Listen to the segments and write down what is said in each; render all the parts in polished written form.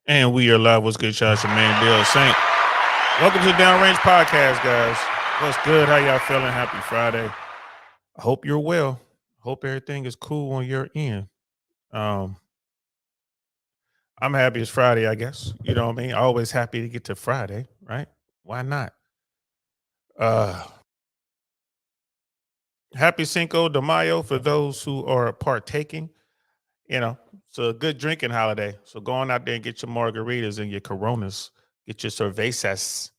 And we are live. What's good, y'all? It's your man, Bill Saint. Welcome to the Downrange Podcast, guys. What's good? How y'all feeling? Happy Friday. I hope you're well. Hope everything is cool on your end. Um, I'm happy it's Friday, I guess. You know what I mean? Always happy to get to Friday, right? Why not? Uh, happy Cinco de Mayo for those who are partaking. You know, it's a good drinking holiday. So go on out there and get your margaritas and your Coronas, get your cervezas,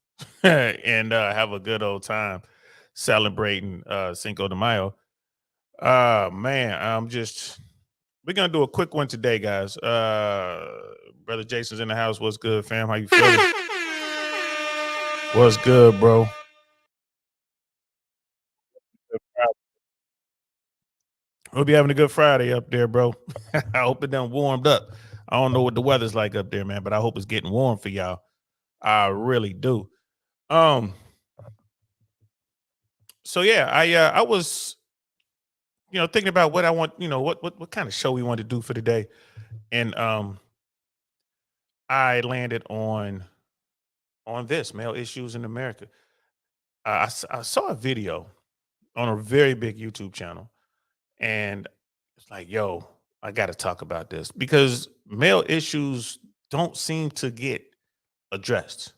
and have a good old time celebrating Cinco de Mayo. Man, we're gonna do a quick one today, guys. Brother Jason's in the house. What's good, fam? How you feeling? What's good, bro? Hope you having a good Friday up there, bro. I hope it done warmed up. I don't know what the weather's like up there, man, but I hope it's getting warm for y'all. I really do. Um, so yeah, I was thinking about what I want, what kind of show we want to do for today. And I landed on this male issues in America. I saw a video on a very big YouTube channel, and it's like, yo, I got to talk about this because male issues don't seem to get addressed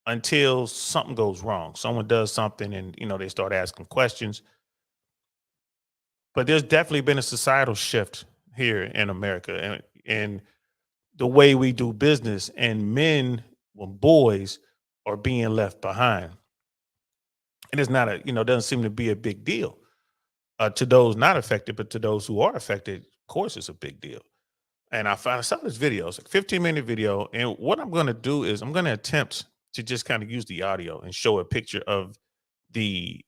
until something goes wrong. Someone does something, and they start asking questions. But there's definitely been a societal shift here in America, and the way we do business, and men, well, boys, are being left behind. And it's not doesn't seem to be a big deal to those not affected, but to those who are affected, of course, it's a big deal. And I saw this video, it's like 15-minute video. And what I'm going to do is I'm going to attempt to just kind of use the audio and show a picture of the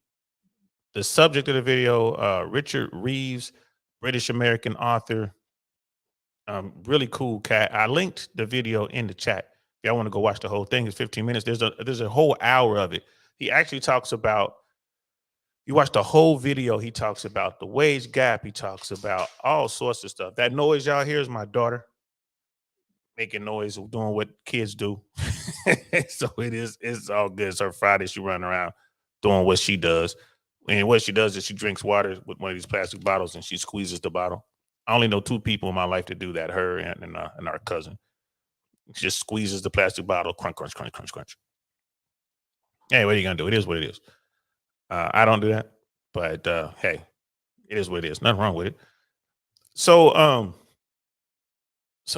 the subject of the video. Richard Reeves, British American author, really cool cat. I linked the video in the chat. If y'all want to go watch the whole thing, it's 15 minutes. There's a whole hour of it. He actually talks about, you watch the whole video, he talks about the wage gap. He talks about all sorts of stuff. That noise y'all hear is my daughter making noise, doing what kids do. So it's all good. It's her Friday. She running around doing what she does. And what she does is she drinks water with one of these plastic bottles and she squeezes the bottle. I only know two people in my life to do that, her and our cousin. She just squeezes the plastic bottle, crunch, crunch, crunch, crunch, crunch. Hey, what are you gonna do? It is what it is. I don't do that, but hey, it is what it is. Nothing wrong with it. So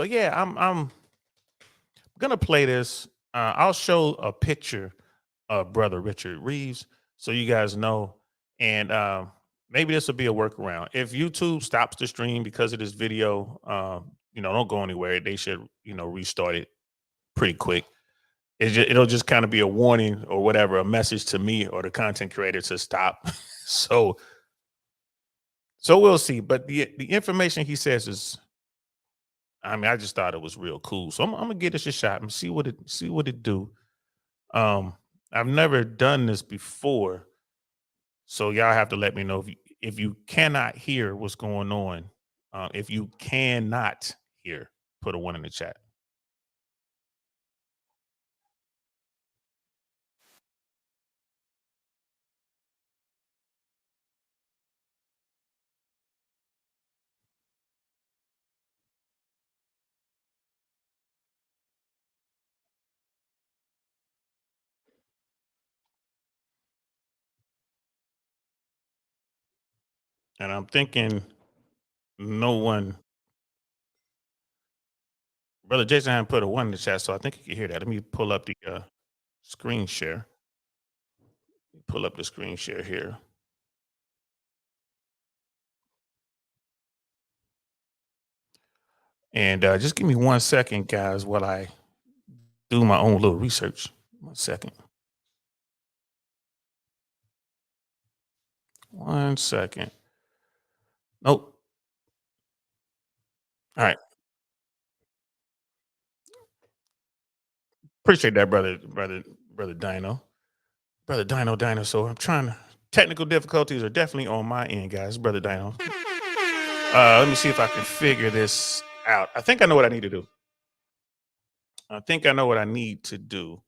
yeah, I'm gonna play this. I'll show a picture of brother Richard Reeves so you guys know, and maybe this will be a workaround. If YouTube stops the stream because of this video, don't go anywhere. They should restart it pretty quick. It'll just kind of be a warning or whatever, a message to me or the content creator to stop. so we'll see. But the information he says is, I mean, I just thought it was real cool. So I'm gonna give this a shot and see what it do. Um, I've never done this before, so y'all have to let me know if you cannot hear what's going on. If you cannot hear, put a one in the chat. And I'm thinking no one, brother Jason hadn't put a one in the chat, so I think you can hear that. Let me pull up the screen share. Pull up the screen share here. And just give me 1 second, guys, while I do my own little research. 1 second. 1 second. Nope. All right. Appreciate that, brother Dino. Brother Dino Dinosaur. I'm trying to, technical difficulties are definitely on my end, guys. Brother Dino. Let me see if I can figure this out. I think I know what I need to do. I think I know what I need to do.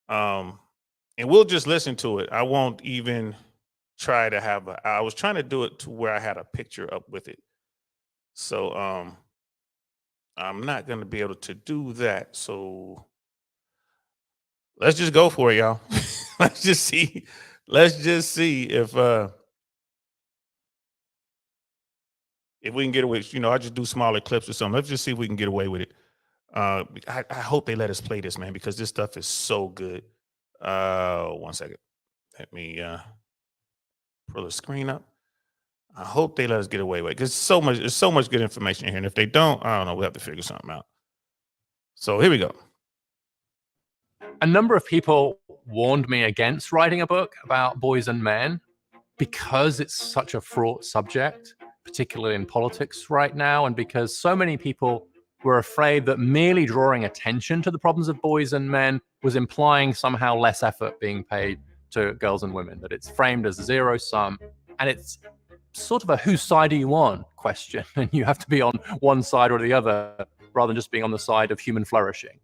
Um, and we'll just listen to it. I won't even try to have I was trying to do it to where I had a picture up with it. So I'm not gonna be able to do that. So let's just go for it, y'all. let's just see. Let's just see if we can get away. I just do smaller clips or something. Let's just see if we can get away with it. I hope they let us play this, man, because this stuff is so good. 1 second. Let me pull the screen up. I hope they let us get away with it because there's so much good information in here. And if they don't, I don't know, we'll have to figure something out. So here we go. A number of people warned me against writing a book about boys and men because it's such a fraught subject, particularly in politics right now, and because so many people were afraid that merely drawing attention to the problems of boys and men was implying somehow less effort being paid to girls and women, that it's framed as zero sum. And it's sort of a whose side are you on question, and you have to be on one side or the other rather than just being on the side of human flourishing.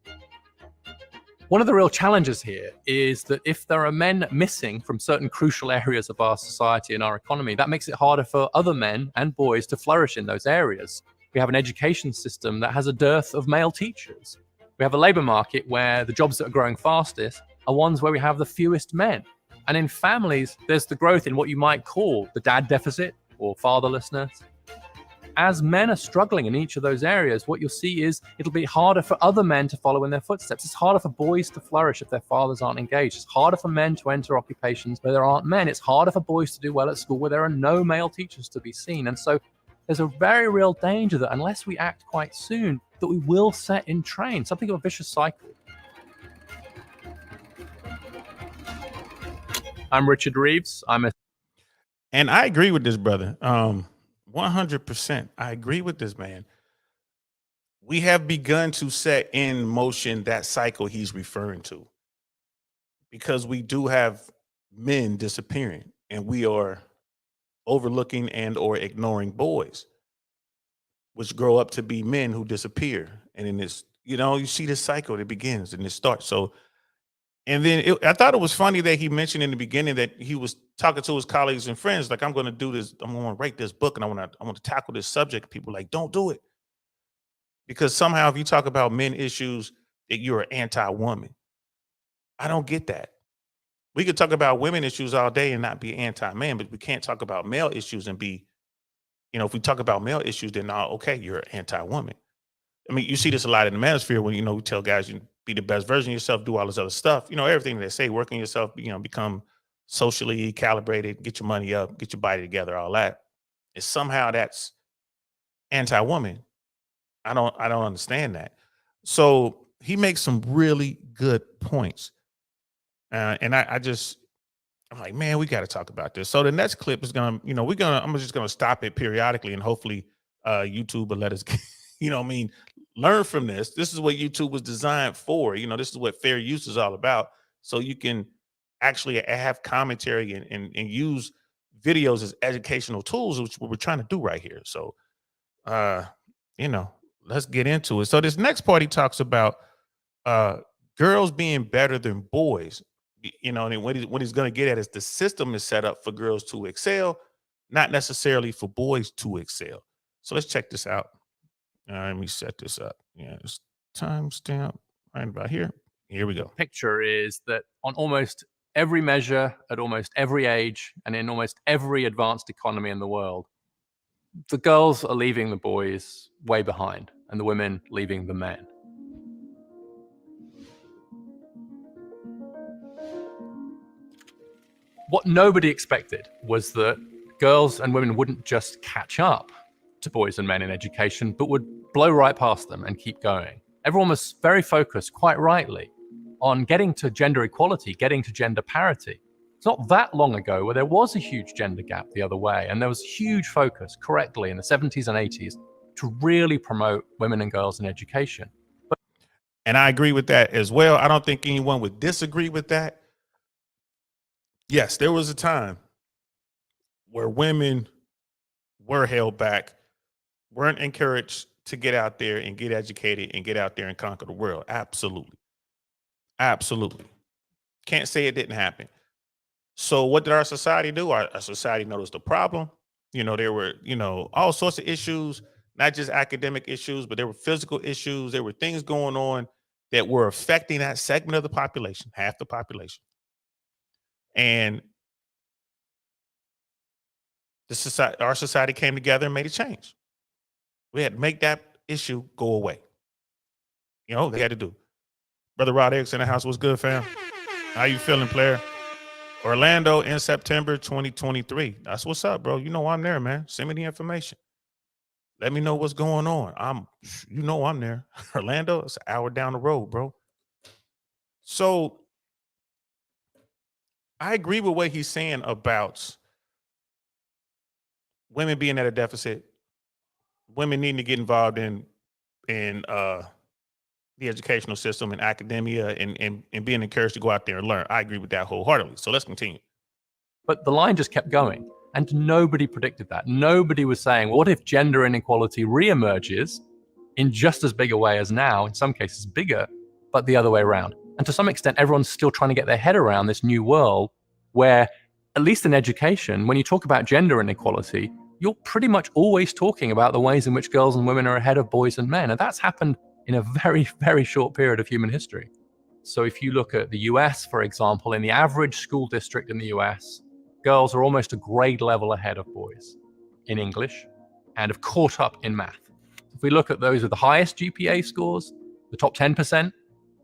One of the real challenges here is that if there are men missing from certain crucial areas of our society and our economy, that makes it harder for other men and boys to flourish in those areas. We have an education system that has a dearth of male teachers. We have a labor market where the jobs that are growing fastest are ones where we have the fewest men. And in families, there's the growth in what you might call the dad deficit or fatherlessness. As men are struggling in each of those areas, what you'll see is it'll be harder for other men to follow in their footsteps. It's harder for boys to flourish if their fathers aren't engaged. It's harder for men to enter occupations where there aren't men. It's harder for boys to do well at school where there are no male teachers to be seen. And so there's a very real danger that unless we act quite soon, that we will set in train something of a vicious cycle. I'm Richard Reeves. And I agree with this brother. 100%. I agree with this man. We have begun to set in motion that cycle he's referring to because we do have men disappearing and we are overlooking and or ignoring boys, which grow up to be men who disappear. And in this, you see this cycle that begins and it starts. So, and then I thought it was funny that he mentioned in the beginning that he was talking to his colleagues and friends, like, I'm going to do this. I'm going to write this book and I want to tackle this subject. People like, don't do it. Because somehow if you talk about men issues, that you're anti-woman. I don't get that. We could talk about women issues all day and not be anti-man, but we can't talk about male issues and be, if we talk about male issues, then okay, you're anti-woman. I mean, you see this a lot in the manosphere when, we tell guys you be the best version of yourself, do all this other stuff, everything they say, work on yourself, become socially calibrated, get your money up, get your body together, all that. And somehow that's anti-woman. I don't understand that. So he makes some really good points. And I'm like, man, we got to talk about this. So the next clip is I'm just gonna stop it periodically and hopefully YouTube will let us, learn from this. This is what YouTube was designed for. This is what fair use is all about. So you can actually have commentary and use videos as educational tools, which is what we're trying to do right here. So, let's get into it. So this next part, he talks about girls being better than boys. And what he's going to get at is the system is set up for girls to excel, not necessarily for boys to excel. So let's check this out. Let me set this up. Yeah, it's timestamp right about here. Here we go. Picture is that on almost every measure, at almost every age, and in almost every advanced economy in the world, the girls are leaving the boys way behind, and the women leaving the men. What nobody expected was that girls and women wouldn't just catch up to boys and men in education, but would blow right past them and keep going. Everyone was very focused, quite rightly, on getting to gender equality, getting to gender parity. It's not that long ago where there was a huge gender gap the other way, and there was huge focus, correctly, in the 70s and 80s to really promote women and girls in education. And I agree with that as well. I don't think anyone would disagree with that. Yes, there was a time where women were held back, weren't encouraged to get out there and get educated and get out there and conquer the world. Absolutely. Absolutely. Can't say it didn't happen. So what did our society do? Our society noticed the problem. There were, all sorts of issues, not just academic issues, but there were physical issues. There were things going on that were affecting that segment of the population, half the population. And our society came together and made a change. We had to make that issue go away. They had to do. Brother Rod Erickson in the house. What's good, fam? How you feeling, player? Orlando in September 2023. That's what's up, bro. I'm there, man. Send me the information. Let me know what's going on. I'm there. Orlando, it's an hour down the road, bro. So I agree with what he's saying about women being at a deficit, women needing to get involved in the educational system and academia and being encouraged to go out there and learn. I agree with that wholeheartedly. So let's continue. But the line just kept going, and nobody predicted that. Nobody was saying, what if gender inequality reemerges in just as big a way as now, in some cases bigger, but the other way around? And to some extent, everyone's still trying to get their head around this new world where, at least in education, when you talk about gender inequality, you're pretty much always talking about the ways in which girls and women are ahead of boys and men. And that's happened in a very, very short period of human history. So if you look at the US, for example, in the average school district in the US, girls are almost a grade level ahead of boys in English and have caught up in math. If we look at those with the highest GPA scores, the top 10%,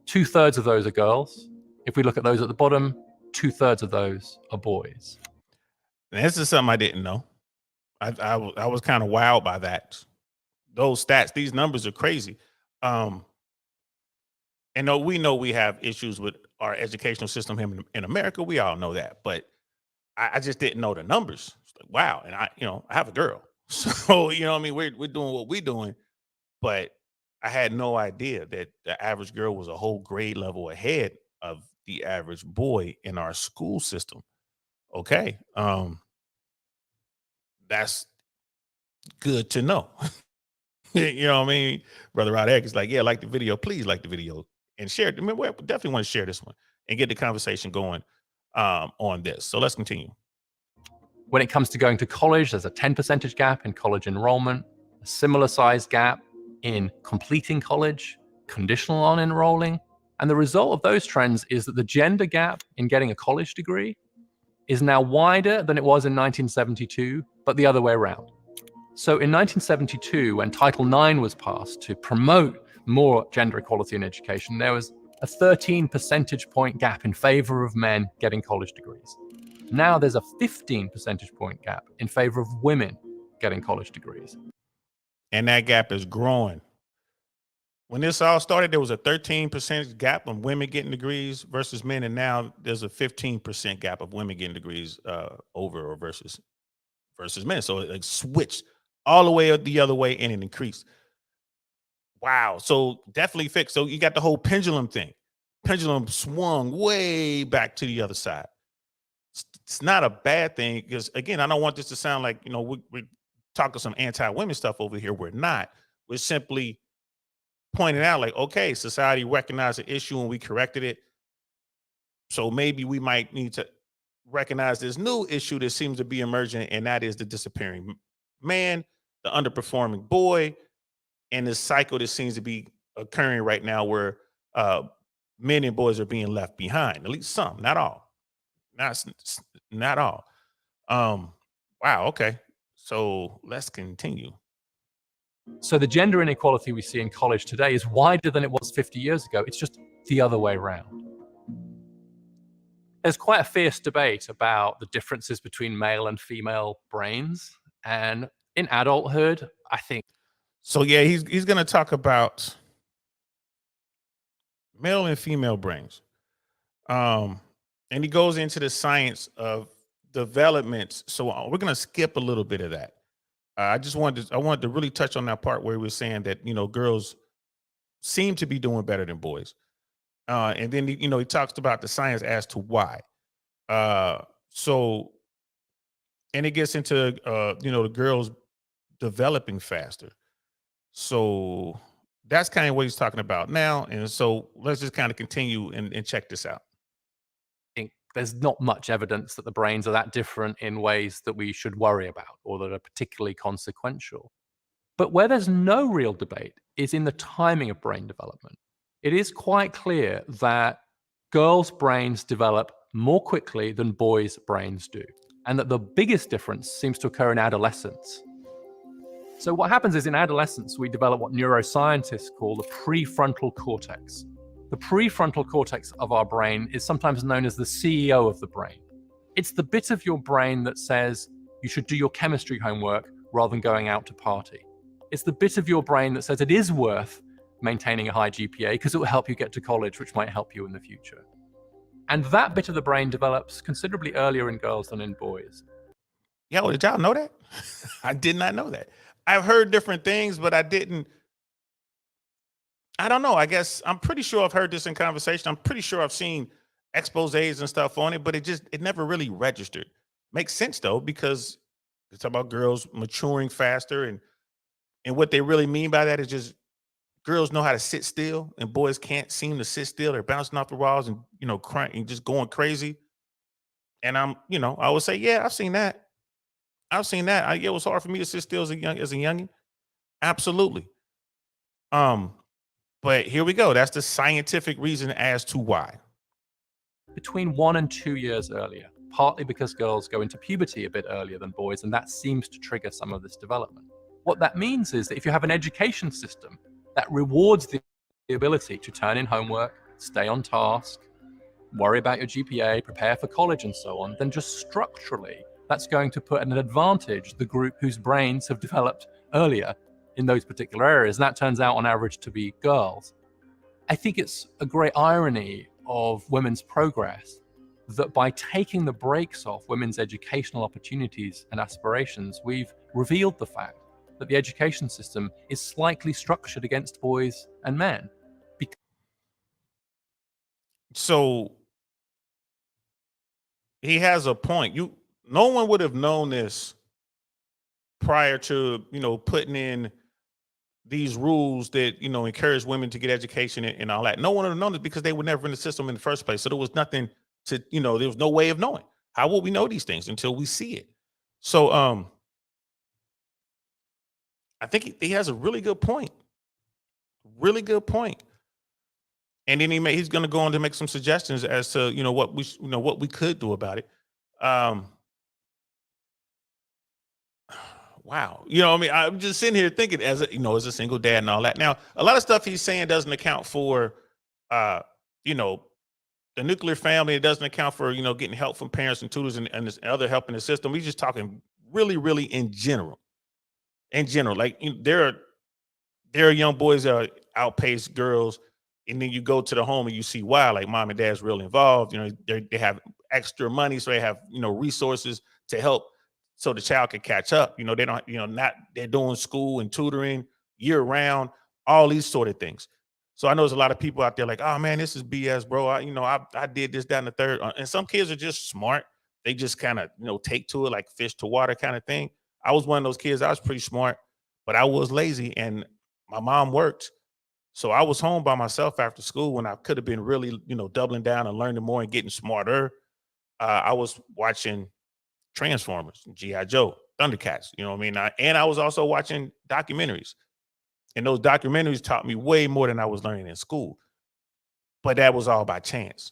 2/3 of those are girls. If we look at those at the bottom, 2/3 of those are boys. And this is something I didn't know. I was kind of wowed by that. Those stats, these numbers are crazy. And we know we have issues with our educational system here in America. We all know that, but I just didn't know the numbers. It's like, wow. And I have a girl. So, we're doing what we're doing, but I had no idea that the average girl was a whole grade level ahead of the average boy in our school system. Okay. That's good to know. You know what I mean? Brother Rod Egg is like, yeah, like the video. Please like the video and share it. I mean, we definitely want to share this one and get the conversation going on this. So let's continue. When it comes to going to college, there's a 10 percentage gap in college enrollment, a similar sized gap in completing college, conditional on enrolling. And the result of those trends is that the gender gap in getting a college degree is now wider than it was in 1972, but the other way around. So in 1972, when Title IX was passed to promote more gender equality in education, there was a 13 percentage point gap in favor of men getting college degrees. Now there's a 15 percentage point gap in favor of women getting college degrees. And that gap is growing. When this all started, there was a 13% gap of women getting degrees versus men, and now there's a 15% gap of women getting degrees over or versus men. So it like switched all the way the other way and it increased. Wow. So definitely fixed. So you got the whole pendulum thing. Pendulum swung way back to the other side. It's not a bad thing because, again, I don't want this to sound like, we're talking some anti-women stuff over here. We're not. We're simply pointing out like, okay, society recognized the issue and we corrected it. So maybe we might need to recognize this new issue that seems to be emerging, and that is the disappearing man, the underperforming boy, and this cycle that seems to be occurring right now where men and boys are being left behind, at least some, not all. Not all. Wow, okay. So let's continue. So the gender inequality we see in college today is wider than it was 50 years ago. It's just the other way around. There's quite a fierce debate about the differences between male and female brains. And in adulthood, I think. So yeah, he's going to talk about male and female brains. And he goes into the science of development. So we're going to skip a little bit of that. I wanted to really touch on that part where he was saying that, girls seem to be doing better than boys. And then, he talks about the science as to why. So, and it gets into, the girls developing faster. So that's kind of what he's talking about now. And so let's just kind of continue and check this out. Think there's not much evidence that the brains are that different in ways that we should worry about or that are particularly consequential. But where there's no real debate is in the timing of brain development. It is quite clear that girls' brains develop more quickly than boys' brains do, and that the biggest difference seems to occur in adolescence. So what happens is in adolescence, we develop what neuroscientists call the prefrontal cortex. The prefrontal cortex of our brain is sometimes known as the CEO of the brain. It's the bit of your brain that says you should do your chemistry homework rather than going out to party. It's the bit of your brain that says it is worth maintaining a high GPA because it will help you get to college, which might help you in the future. And that bit of the brain develops considerably earlier in girls than in boys. Yo, did y'all know that? I did not know that. I've heard different things, but I didn't. I don't know. I guess I'm pretty sure I've heard this in conversation. I'm pretty sure I've seen exposés and stuff on it, but it never really registered. Makes sense though, because it's about girls maturing faster, and what they really mean by that is just girls know how to sit still and boys can't seem to sit still. They're bouncing off the walls and crying and just going crazy. And I would say, yeah, I've seen that. I've seen that. It was hard for me to sit still as a youngin. Absolutely. But here we go. That's the scientific reason as to why. Between 1 and 2 years earlier, partly because girls go into puberty a bit earlier than boys, and that seems to trigger some of this development. What that means is that if you have an education system that rewards the ability to turn in homework, stay on task, worry about your GPA, prepare for college and so on, then just structurally, that's going to put an advantage the group whose brains have developed earlier in those particular areas. And that turns out on average to be girls. I think it's a great irony of women's progress that by taking the brakes off women's educational opportunities and aspirations, we've revealed the fact that the education system is slightly structured against boys and men. So he has a point. No one would have known this prior to, putting in these rules that, encourage women to get education and all that. No one would have known this because they were never in the system in the first place. So there was nothing to, there was no way of knowing. How will we know these things until we see it? So I think he has a really good point. Really good point. And then he's going to go on to make some suggestions as to, what we could do about it. Wow. I'm just sitting here thinking as a single dad and all that. Now, a lot of stuff he's saying doesn't account for, the nuclear family. It doesn't account for, getting help from parents and tutors and this other help in the system. We're just talking really, really in general. Like there are young boys that outpace girls. And then you go to the home and you see why, like mom and dad's really involved. They have extra money, so they have resources to help, so the child can catch up. They don't, they're doing school and tutoring year round, all these sort of things. So I know there's a lot of people out there like, oh man, this is BS, bro. I did this, that, and the third. And some kids are just smart. They just kind of take to it like fish to water kind of thing. I was one of those kids. I was pretty smart, but I was lazy, and my mom worked. So I was home by myself after school when I could have been really, doubling down and learning more and getting smarter. I was watching Transformers, G.I. Joe, Thundercats, and I was also watching documentaries. And those documentaries taught me way more than I was learning in school. But that was all by chance.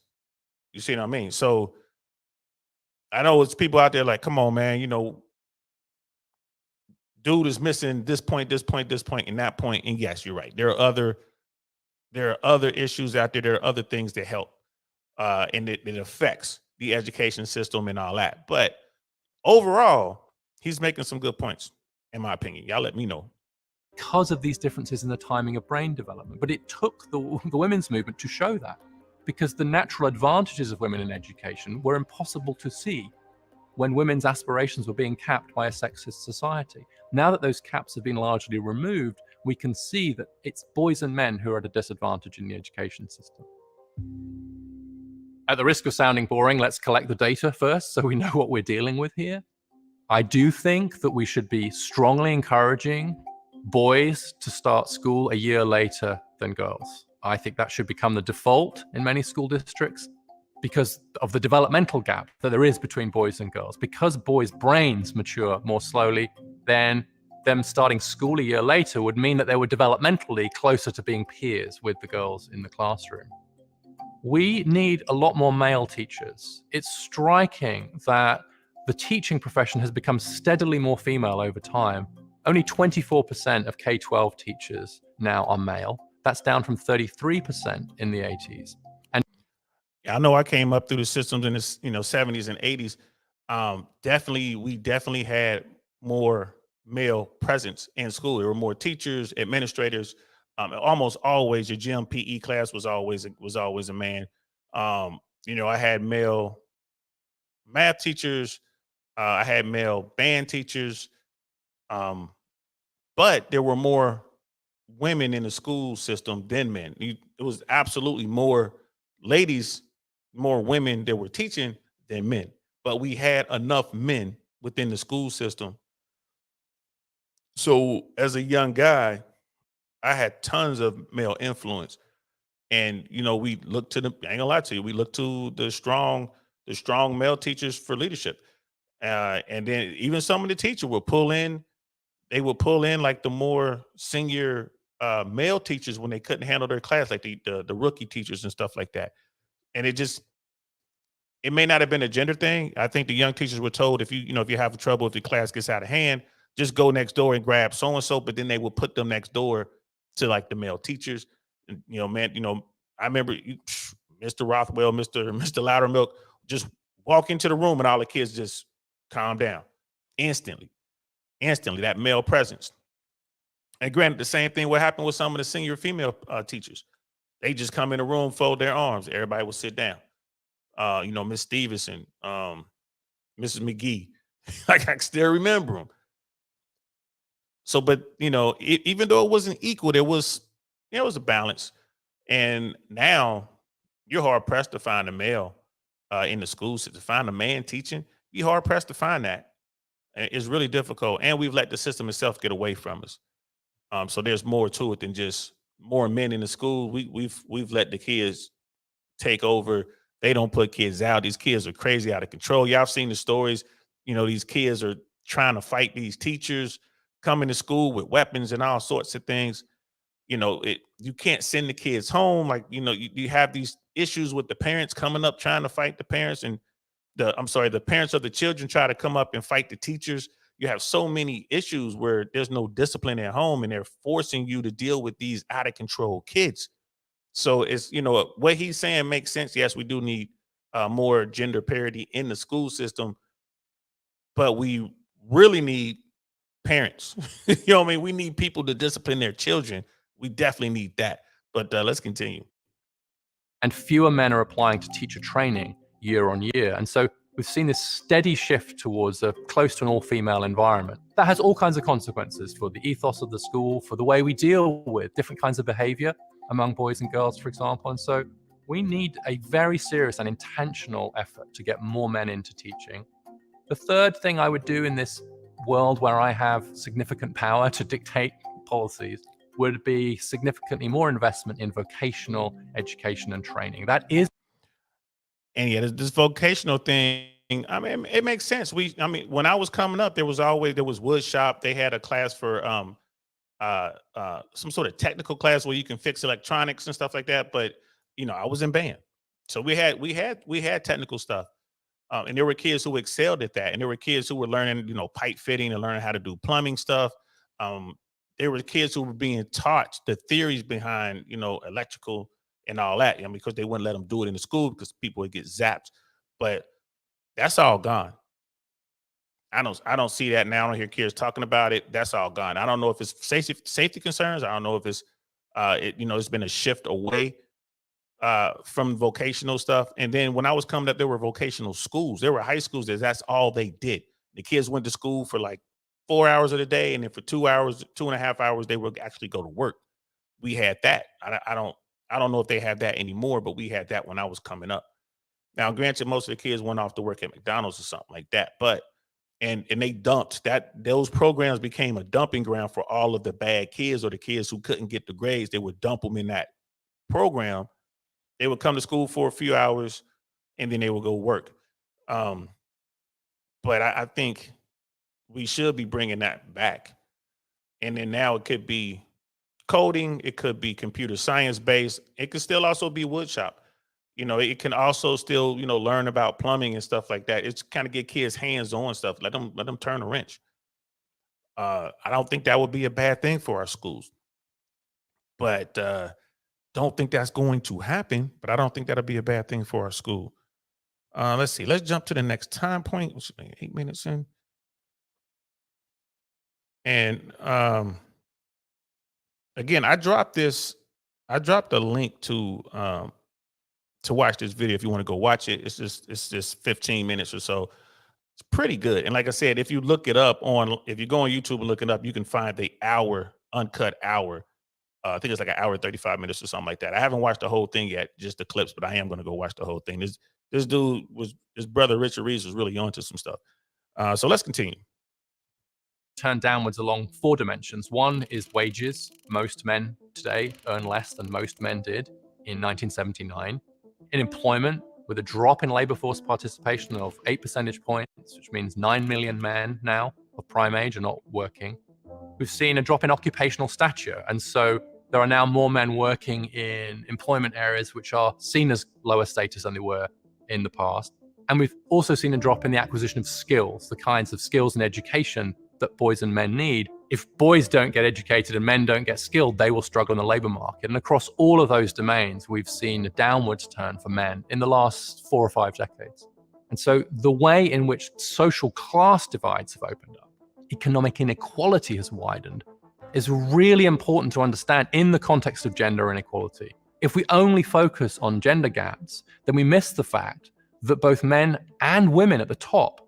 You see what I mean? So I know it's people out there like, come on, man, dude is missing this point, this point, this point, and that point. And yes, you're right. There are other issues out there. There are other things that help, and it affects the education system and all that. But overall, he's making some good points, in my opinion. Y'all let me know. Because of these differences in the timing of brain development. But it took the women's movement to show that, because the natural advantages of women in education were impossible to see when women's aspirations were being capped by a sexist society. Now that those caps have been largely removed, we can see that it's boys and men who are at a disadvantage in the education system. At the risk of sounding boring, let's collect the data first so we know what we're dealing with here. I do think that we should be strongly encouraging boys to start school a year later than girls. I think that should become the default in many school districts because of the developmental gap that there is between boys and girls. Because boys' brains mature more slowly, then them starting school a year later would mean that they were developmentally closer to being peers with the girls in the classroom. We need a lot more male teachers. It's striking that the teaching profession has become steadily more female over time. Only 24% of K-12 teachers now are male. That's down from 33% in the 80s. And I know I came up through the systems in the 70s and 80s. We definitely had more male presence in school. There were more teachers, administrators. Almost always your gym PE class was always a man. I had male math teachers. I had male band teachers. But there were more women in the school system than men. It was absolutely more ladies, more women that were teaching than men. But we had enough men within the school system. So as a young guy, I had tons of male influence. And we look to the I ain't gonna lie to you, we look to the strong male teachers for leadership. And then even some of the teachers will pull in, they would pull in like the more senior male teachers when they couldn't handle their class, like the rookie teachers and stuff like that. And it may not have been a gender thing. I think the young teachers were told if you have trouble, if the class gets out of hand, just go next door and grab so and so. But then they would put them next door to like the male teachers. And, I remember Mr. Rothwell, Mr. Loudermilk, just walk into the room and all the kids just calm down instantly. Instantly, that male presence. And granted, the same thing would happen with some of the senior female teachers. They just come in the room, fold their arms. Everybody will sit down. Miss Stevenson, Mrs. McGee. Like I can still remember them. So, but even though it wasn't equal, there was a balance. And now you're hard pressed to find a male in the schools. To find a man teaching, you're hard pressed to find that. It's really difficult, and we've let the system itself get away from us. So there's more to it than just more men in the school. We've let the kids take over. They don't put kids out. These kids are crazy, out of control. Y'all seen the stories. These kids are trying to fight these teachers, coming to school with weapons and all sorts of things. You can't send the kids home. Like, you have these issues with the parents coming up trying to fight the parents, and the parents of the children try to come up and fight the teachers. You have so many issues where there's no discipline at home, and they're forcing you to deal with these out of control kids. So it's, what he's saying makes sense. Yes, we do need more gender parity in the school system, but we really need parents. What I mean? We need people to discipline their children. We definitely need that. But let's continue. and fewer men are applying to teacher training year on year. And so we've seen this steady shift towards a close to an all-female environment. That has all kinds of consequences for the ethos of the school, for the way we deal with different kinds of behavior among boys and girls, for example. And so we need a very serious and intentional effort to get more men into teaching. The third thing I would do in this world where I have significant power to dictate policies would be significantly more investment in vocational education and training. That is. And yeah, this vocational thing, I mean, it makes sense. When I was coming up, there was wood shop. They had a class for some sort of technical class where you can fix electronics and stuff like that. But I was in band, so we had technical stuff, and there were kids who excelled at that, and there were kids who were learning pipe fitting and learning how to do plumbing stuff. There were kids who were being taught the theories behind electrical and all that, because they wouldn't let them do it in the school because people would get zapped. But that's all gone. I don't see that now. I don't hear kids talking about it. That's all gone. I don't know if it's safety concerns. I don't know if it's it's been a shift away from vocational stuff. And then when I was coming up, there were vocational schools. There were high schools that's all they did. The kids went to school for like 4 hours of the day, and then for 2 hours, 2.5 hours, they would actually go to work. We had that. I don't know if they have that anymore, but we had that when I was coming up. Now, granted, most of the kids went off to work at McDonald's or something like that, but and they dumped that. Those programs became a dumping ground for all of the bad kids or the kids who couldn't get the grades. They would dump them in that program. They would come to school for a few hours and then they would go work. Um, but I think we should be bringing that back. And then now it could be coding, it could be computer science based, it could still also be wood shop. It can also still, learn about plumbing and stuff like that. It's kind of get kids hands on stuff. Let them turn a wrench. I don't think that would be a bad thing for our schools, but don't think that's going to happen. But I don't think that'll be a bad thing for our school. Let's see. Let's jump to the next time point. 8 minutes in, and again, I dropped this. I dropped a link to watch this video if you want to go watch it. It's just 15 minutes or so. It's pretty good. And like I said, if you look it up if you go on YouTube and look it up, you can find the uncut hour. I think it's like an hour and 35 minutes or something like that. I haven't watched the whole thing yet, just the clips, but I am going to go watch the whole thing. His brother Richard Reeves was really onto some stuff. So let's continue. Turn downwards along 4 dimensions. One is wages. Most men today earn less than most men did in 1979. In employment, with a drop in labor force participation of 8 percentage points, which means 9 million men now of prime age are not working. We've seen a drop in occupational stature. And so there are now more men working in employment areas which are seen as lower status than they were in the past. And we've also seen a drop in the acquisition of skills, the kinds of skills and education that boys and men need. If boys don't get educated and men don't get skilled, they will struggle in the labor market. And across all of those domains, we've seen a downwards turn for men in the last 4 or 5 decades. And so the way in which social class divides have opened up, economic inequality has widened, is really important to understand in the context of gender inequality. If we only focus on gender gaps, then we miss the fact that both men and women at the top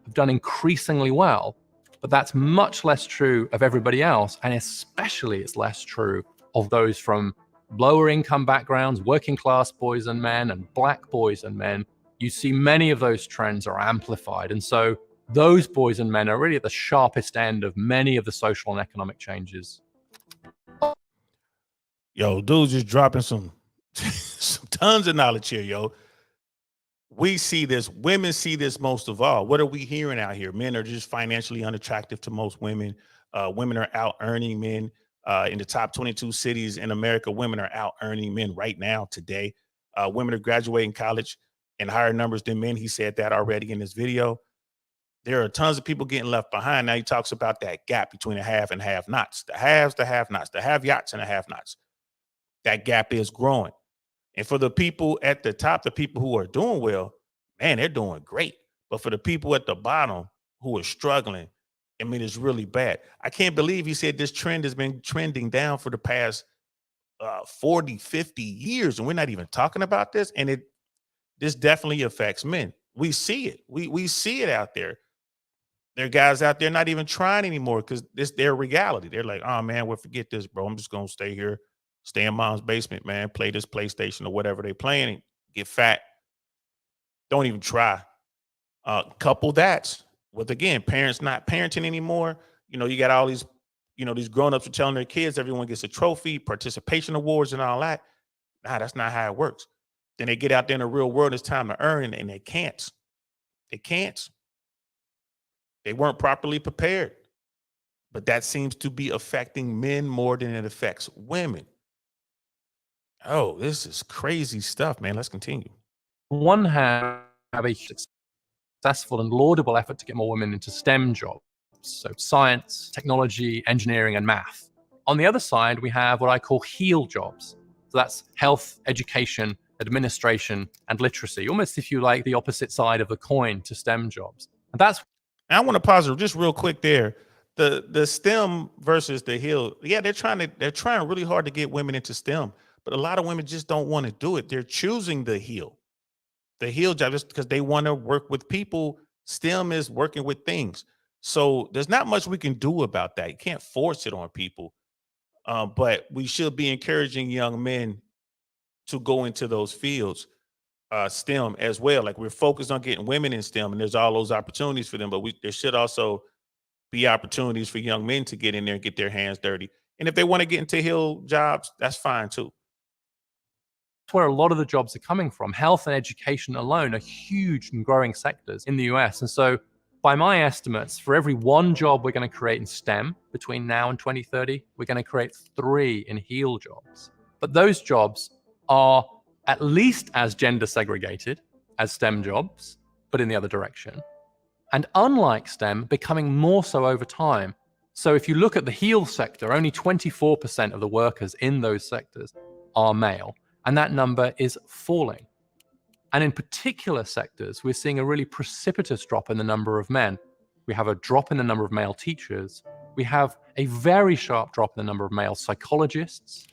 have done increasingly well. But that's much less true of everybody else, and especially it's less true of those from lower income backgrounds, working class boys and men, and black boys and men. You see many of those trends are amplified. And so those boys and men are really at the sharpest end of many of the social and economic changes. Yo, dude's just dropping some tons of knowledge here, yo. We see this, women see this most of all. What are we hearing out here? Men are just financially unattractive to most women. Women are out earning men. In the top 22 cities in America, women are out earning men right now, today. Women are graduating college in higher numbers than men. He said that already in this video. There are tons of people getting left behind. Now he talks about that gap between the have and have-nots, the haves, the have-nots, the have-yachts and the have-nots. That gap is growing. And for the people at the top, the people who are doing well, man, they're doing great. But for the people at the bottom who are struggling, I mean, it's really bad. I can't believe he said this trend has been trending down for the past 40, 50 years. And we're not even talking about this. And this definitely affects men. We see it. We see it out there. There are guys out there not even trying anymore because it's their reality. They're like, oh, man, well, forget this, bro. I'm just going to stay here. Stay in mom's basement, man. Play this PlayStation or whatever they're playing. Get fat. Don't even try. Couple that with, again, parents not parenting anymore. You got all these, these grown-ups are telling their kids everyone gets a trophy, participation awards and all that. Nah, that's not how it works. Then they get out there in the real world. It's time to earn, and they can't. They can't. They weren't properly prepared. But that seems to be affecting men more than it affects women. Oh, this is crazy stuff, man. Let's continue. One have a successful and laudable effort to get more women into STEM jobs, so science, technology, engineering, and math. On the other side, we have what I call HEAL jobs. So that's health, education, administration, and literacy, almost, if you like, the opposite side of the coin to STEM jobs. And that's. I want to pause it just real quick there. The STEM versus the HEAL. Yeah, they're trying really hard to get women into STEM. But a lot of women just don't want to do it. They're choosing the HEAL job just because they want to work with people. STEM is working with things. So there's not much we can do about that. You can't force it on people. But we should be encouraging young men to go into those fields. STEM as well. Like we're focused on getting women in STEM, and there's all those opportunities for them. But there should also be opportunities for young men to get in there and get their hands dirty. And if they want to get into hill jobs, that's fine too. That's where a lot of the jobs are coming from. Health and education alone are huge and growing sectors in the US. And so, by my estimates, for every one job we're going to create in STEM between now and 2030, we're going to create 3 in heal jobs. But those jobs are at least as gender segregated as STEM jobs, but in the other direction. And unlike STEM, becoming more so over time. So if you look at the heal sector, only 24% of the workers in those sectors are male, and that number is falling. And in particular sectors, we're seeing a really precipitous drop in the number of men. We have a drop in the number of male teachers. We have a very sharp drop in the number of male psychologists.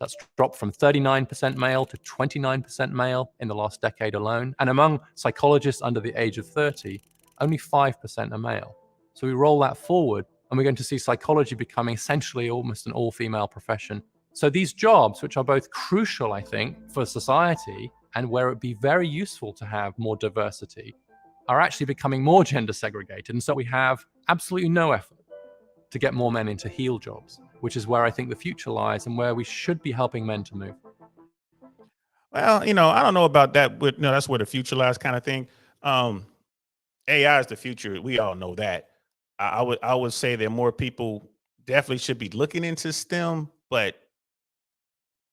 That's dropped from 39% male to 29% male in the last decade alone. And among psychologists under the age of 30, only 5% are male. So we roll that forward, and we're going to see psychology becoming essentially almost an all-female profession. So these jobs, which are both crucial, I think, for society and where it would be very useful to have more diversity, are actually becoming more gender segregated. And so we have absolutely no effort to get more men into heal jobs, which is where I think the future lies and where we should be helping men to move. Well, I don't know about that, but no, that's where the future lies, kind of thing. AI is the future. We all know that. I would say that more people definitely should be looking into STEM, but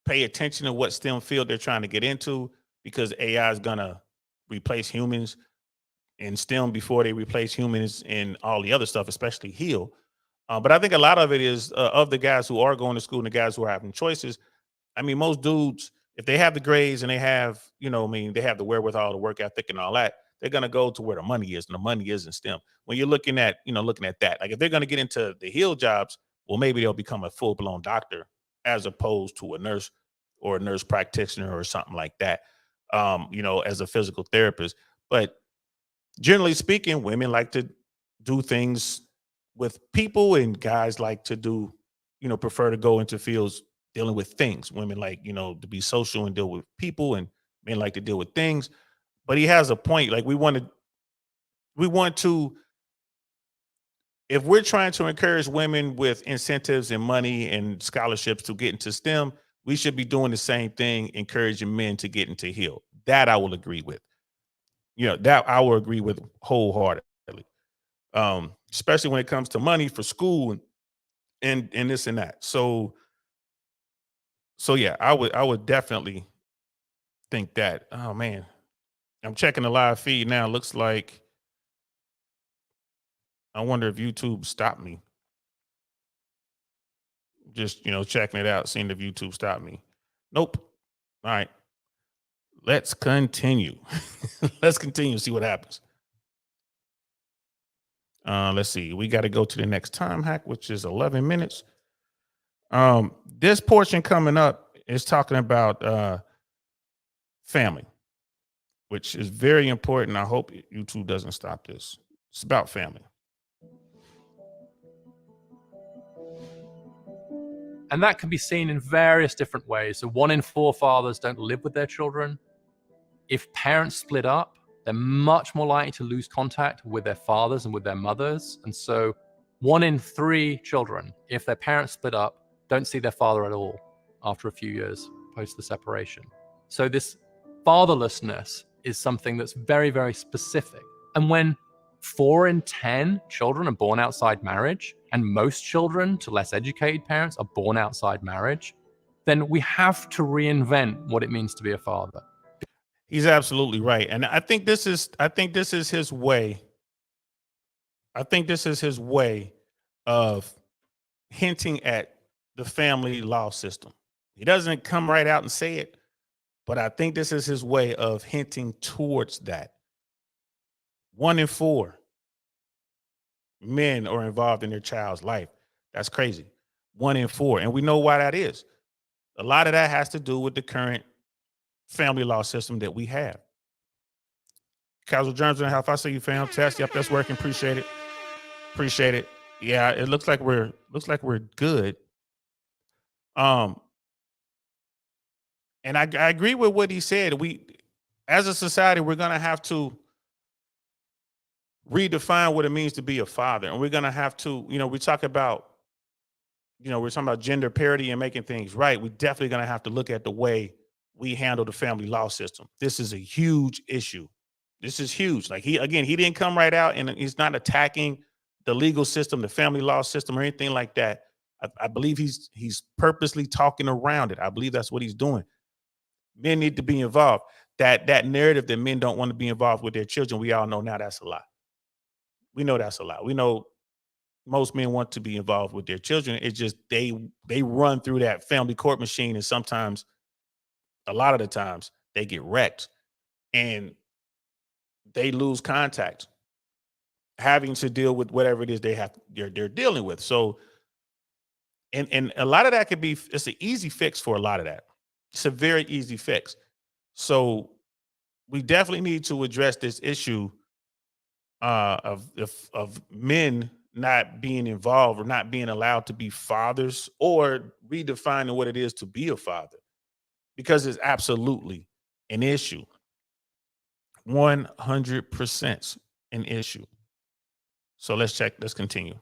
pay attention to what STEM field they're trying to get into, because AI is gonna replace humans in STEM before they replace humans in all the other stuff, especially heal. But I think a lot of it is of the guys who are going to school and the guys who are having choices. I mean, most dudes, if they have the grades and they have, they have the wherewithal, the work ethic, and all that, they're gonna go to where the money is, and the money is in STEM. When you're looking at, looking at that, like if they're gonna get into the heal jobs, well, maybe they'll become a full blown doctor as opposed to a nurse or a nurse practitioner or something like that. As a physical therapist. But generally speaking, women like to do things with people, and guys like to do, prefer to go into fields dealing with things. Women like, to be social and deal with people, and men like to deal with things. But he has a point. Like we want to, if we're trying to encourage women with incentives and money and scholarships to get into STEM, we should be doing the same thing, encouraging men to get into heal. That I will agree with. That I will agree with wholeheartedly. Especially when it comes to money for school and this and that. So yeah, I would definitely think that. Oh man, I'm checking the live feed now. Looks like, I wonder if YouTube stopped me. Just checking it out, seeing if YouTube stopped me. Nope. All right, let's continue. Let's continue, see what happens. Let's see. We got to go to the next time hack, which is 11 minutes. This portion coming up is talking about family, which is very important. I hope YouTube doesn't stop this. It's about family. And that can be seen in various different ways. So 1 in 4 fathers don't live with their children. If parents split up, they're much more likely to lose contact with their fathers and with their mothers. And so 1 in 3 children, if their parents split up, don't see their father at all after a few years post the separation. So this fatherlessness is something that's very, very specific. And when 4 in 10 children are born outside marriage, and most children to less educated parents are born outside marriage, then we have to reinvent what it means to be a father. He's absolutely right. And I think this is his way. I think this is his way of hinting at the family law system. He doesn't come right out and say it, but I think this is his way of hinting towards that. 1 in 4 men are involved in their child's life. That's crazy. 1 in 4. And we know why that is. A lot of that has to do with the current family law system that we have. Casual Germs and Health, I see you, fam. Test, yep, that's working. Appreciate it. Appreciate it. Yeah, it looks like we're good. And I agree with what he said. as a society, we're going to have to redefine what it means to be a father. And we're going to have to, we talk about, we're talking about gender parity and making things right. We're definitely going to have to look at the way we handle the family law system. This is a huge issue. This is huge. Like he didn't come right out and he's not attacking the legal system, the family law system, or anything like that. I believe he's purposely talking around it. I believe that's what he's doing. Men need to be involved. That narrative that men don't want to be involved with their children, we all know now that's a lie. We know that's a lie. We know most men want to be involved with their children. It's just they run through that family court machine, and sometimes, a lot of the times, they get wrecked and they lose contact, having to deal with whatever it is they're dealing with. So, and a lot of that could be, it's an easy fix for a lot of that. It's a very easy fix. So we definitely need to address this issue of men not being involved or not being allowed to be fathers, or redefining what it is to be a father, because it's absolutely an issue. 100% an issue. So let's continue.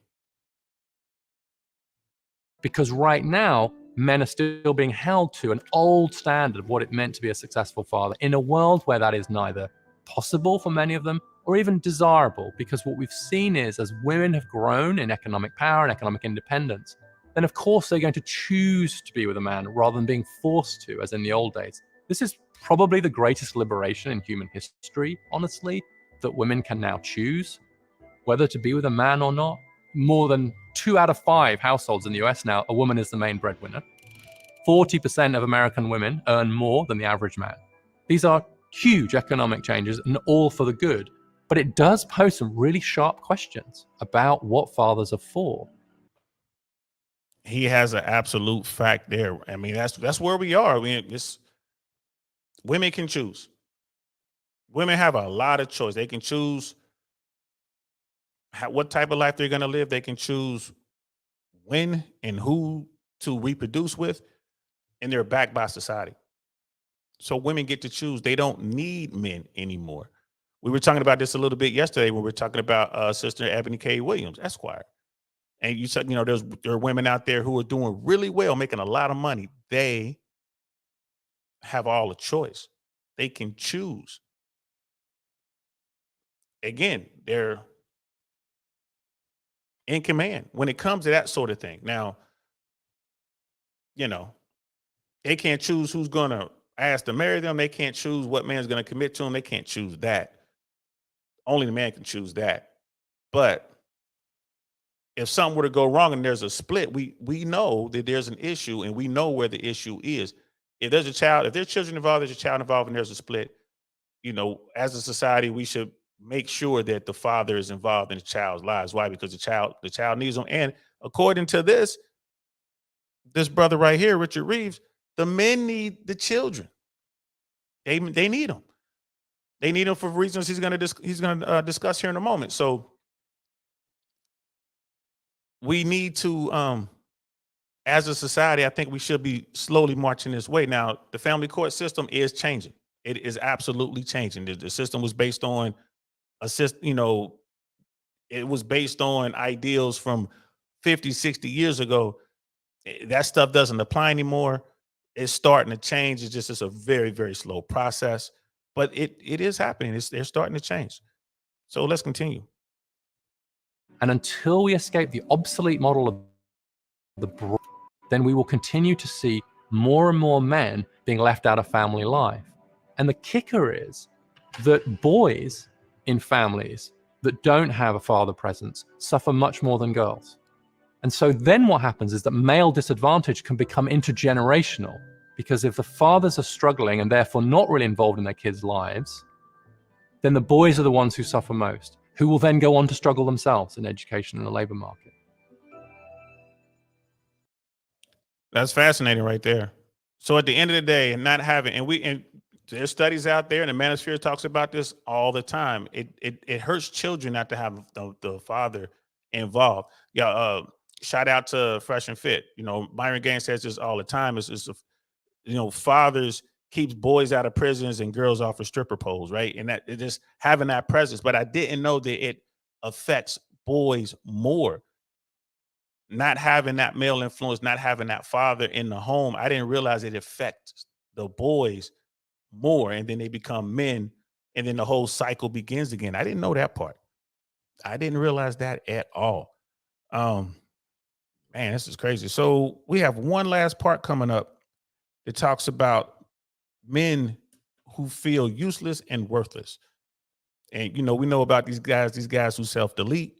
Because right now, men are still being held to an old standard of what it meant to be a successful father in a world where that is neither possible for many of them or even desirable. Because what we've seen is, as women have grown in economic power and economic independence, then of course they're going to choose to be with a man rather than being forced to, as in the old days. This is probably the greatest liberation in human history, honestly, that women can now choose whether to be with a man or not. More than 2 out of 5 households in the US now, a woman is the main breadwinner. 40% of American women earn more than the average man. These are huge economic changes and all for the good. But it does pose some really sharp questions about what fathers are for. He has an absolute fact there. I mean, that's where we are. Women can choose. Women have a lot of choice. They can choose what type of life they're going to live. They can choose when and who to reproduce with, and they're backed by society. So women get to choose. They don't need men anymore. We were talking about this a little bit yesterday when we were talking about Sister Ebony K. Williams, Esquire. And you said, there are women out there who are doing really well, making a lot of money. They have all the choice. They can choose. Again, they're in command when it comes to that sort of thing. Now, they can't choose who's going to ask to marry them. They can't choose what man's going to commit to them. They can't choose that. Only the man can choose that. But if something were to go wrong and there's a split, we know that there's an issue, and we know where the issue is. If there's children involved, there's a child involved, and there's a split, as a society, we should make sure that the father is involved in the child's lives. Why? Because the child needs them. And according to this brother right here, Richard Reeves, the men need the children. They need them. They need them for reasons he's going to discuss here in a moment. So we need to, as a society, I think we should be slowly marching this way. Now, the family court system is changing. It is absolutely changing. The system was based on it was based on ideals from 50, 60 years ago. That stuff doesn't apply anymore. It's starting to change. It's a very, very slow process, but it is happening. They're starting to change. So let's continue. And until we escape the obsolete model of then we will continue to see more and more men being left out of family life. And the kicker is that boys in families that don't have a father presence suffer much more than girls. And so then what happens is that male disadvantage can become intergenerational, because if the fathers are struggling and therefore not really involved in their kids' lives, then the boys are the ones who suffer most, who will then go on to struggle themselves in education and the labor market. That's fascinating right there. So at the end of the day, and there's studies out there, and the manosphere talks about this all the time. It hurts children not to have the father involved. Yeah. Shout out to Fresh and Fit. Myron Gaines says this all the time. Fathers keeps boys out of prisons and girls off of stripper poles, right? And that it just having that presence. But I didn't know that it affects boys more. Not having that male influence, not having that father in the home, I didn't realize it affects the boys more, and then they become men, and then the whole cycle begins again. I didn't know that part. I didn't realize that at all. Um, Man, this is crazy. So we have one last part coming up that talks about men who feel useless and worthless. And we know about these guys who self-delete.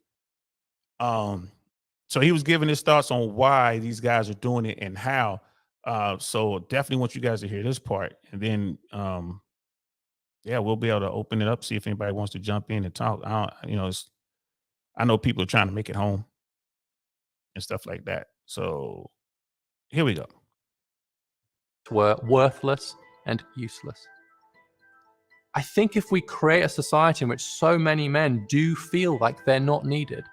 Um, so he was giving his thoughts on why these guys are doing it and how. So definitely want you guys to hear this part. And then yeah, we'll be able to open it up, see if anybody wants to jump in and talk. I know people are trying to make it home and stuff like that. So here we go. Were worthless and useless. I think if we create a society in which so many men do feel like they're not needed,